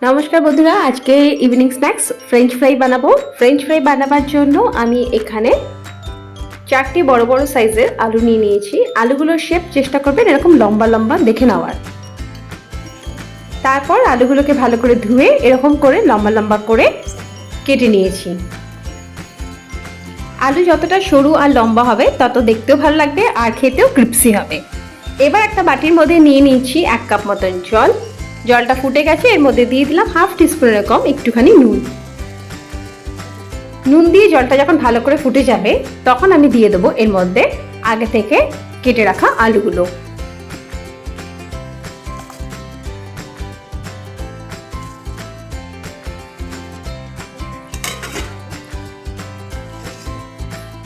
নমস্কার বন্ধুরা, আজকে ইভিনিং স্ন্যাক্স ফ্রেঞ্চ ফ্রাই বানাবো। ফ্রেঞ্চ ফ্রাই বানাবার জন্য আমি এখানে 4টি বড় বড় সাইজের আলু নিয়ে নিয়েছি। আলুগুলোর শেপ চেষ্টা করবেন এরকম লম্বা লম্বা দেখে নেওয়ার। তারপর আলুগুলোকে ভালো করে ধুয়ে এরকম করে লম্বা লম্বা করে কেটে নিয়েছি। আলু যতটা সরু আর লম্বা হবে তত দেখতেও ভালো লাগবে আর খেতেও ক্রিপসি হবে। এবার একটা বাটির মধ্যে নিয়ে নিয়েছি 1 কাপ মতন জল। জলটা ফুটে গেছে, এর মধ্যে দিয়ে দিলাম হাফ টিস্পুনের কম একটুখানি নুন দিয়ে জলটা যখন ভালো করে ফুটে যাবে তখন আমি দিয়ে দেবো এর মধ্যে আগে থেকে কেটে রাখা আলুগুলো।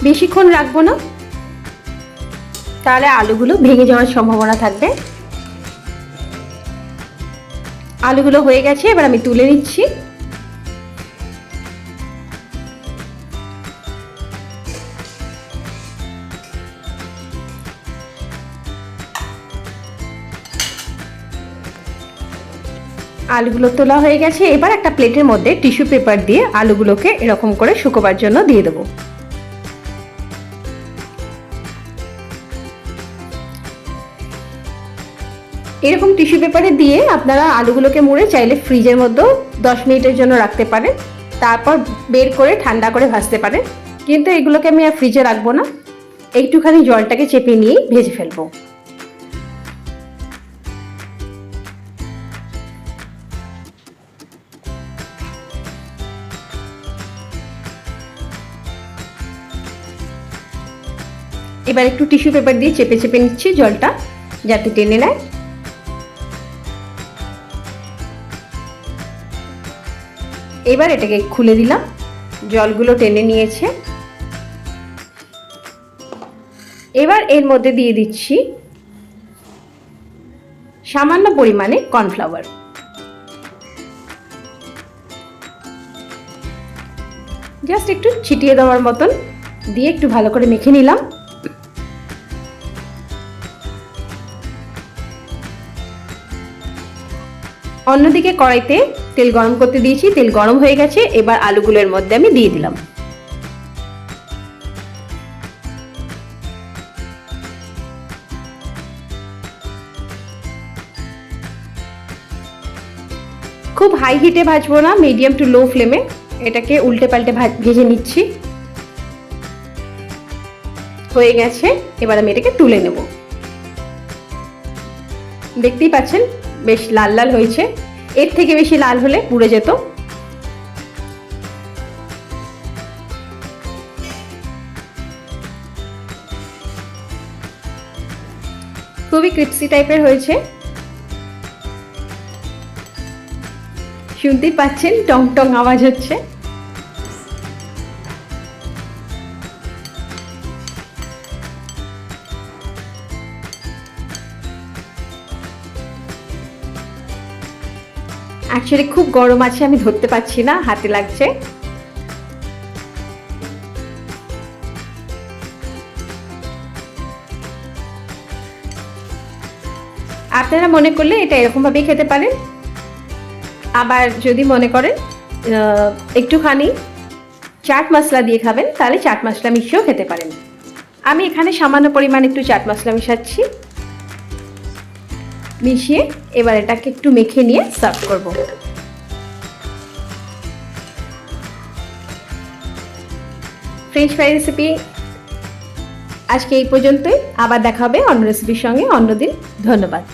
বেশিক্ষণ রাখবো না, তাহলে আলুগুলো ভেঙে যাওয়ার সম্ভাবনা থাকবে। আলুগুলো হয়ে গেছে, এবার আমি তুলে নিচ্ছি। আলুগুলো তোলা হয়ে গেছে, এবার একটা প্লেটের মধ্যে টিস্যু পেপার দিয়ে আলুগুলোকে এরকম করে শুকোবার জন্য দিয়ে দেবো। এরকম টিস্যু পেপারে দিয়ে আপনারা আলুগুলোকে মুড়ে চাইলে ফ্রিজের মধ্যে 10 মিনিটের জন্য রাখতে পারেন, তারপর বের করে ঠান্ডা করে ভাজতে পারেন। কিন্তু এগুলোকে আমি আর ফ্রিজে রাখবো না, একটুখানি জলটাকে চেপে নিয়েই ভেজে ফেলবো। এবার একটু টিস্যু পেপার দিয়ে চেপে চেপে নিচ্ছি জলটা যাতে টেনে নেয়। এবার এটাকে খুলে দিলাম, জলগুলো টেনে নিয়েছে। এবার এর মধ্যে দিয়ে দিচ্ছি সামান্য পরিমাণে কর্নফ্লাওয়ার। জাস্ট একটু ছিটিয়ে দেওয়ার মতন দিয়ে একটু ভালো করে মেখে নিলাম। অন্যদিকে কড়াইতে তেল গরম করতে দিয়েছি, তেল গরম হয়ে গেছে। এবার আলুগুলোর মধ্যে আমি দিয়ে দিলাম। খুব হাই হিটে ভাজবো না, মিডিয়াম টু লো ফ্লেমে এটাকে উল্টে পাল্টে ভেজে নিচ্ছি। হয়ে গেছে, এবার আমি এটাকে তুলে নেব। দেখতেই পাচ্ছেন বেশ লাল লাল হয়েছে, এর থেকে বেশি লাল হলে পুড়ে যেত। খুবই ক্রিপসি টাইপের হয়েছে, শুনতেই পাচ্ছেন টং টং আওয়াজ হচ্ছে। অ্যাকচুয়ালি খুব গরম আছে, আমি ধরতে পারছি না, হাতে লাগছে। আপনারা মনে করলে এটা এরকমভাবেই খেতে পারেন, আবার যদি মনে করেন একটুখানি চাট মশলা দিয়ে খাবেন তাহলে চাট মশলা মিশিয়েও খেতে পারেন। আমি এখানে সামান্য পরিমাণ একটু চাট মশলা মিশাচ্ছি। মিশিয়ে এবার এটাকে একটু মেখে নিয়ে সার্ভ করব। ফ্রেঞ্চ ফ্রাই রেসিপি আজকে এই পর্যন্তই, আবার দেখা হবে অন্য রেসিপির সঙ্গে অন্যদিন। ধন্যবাদ।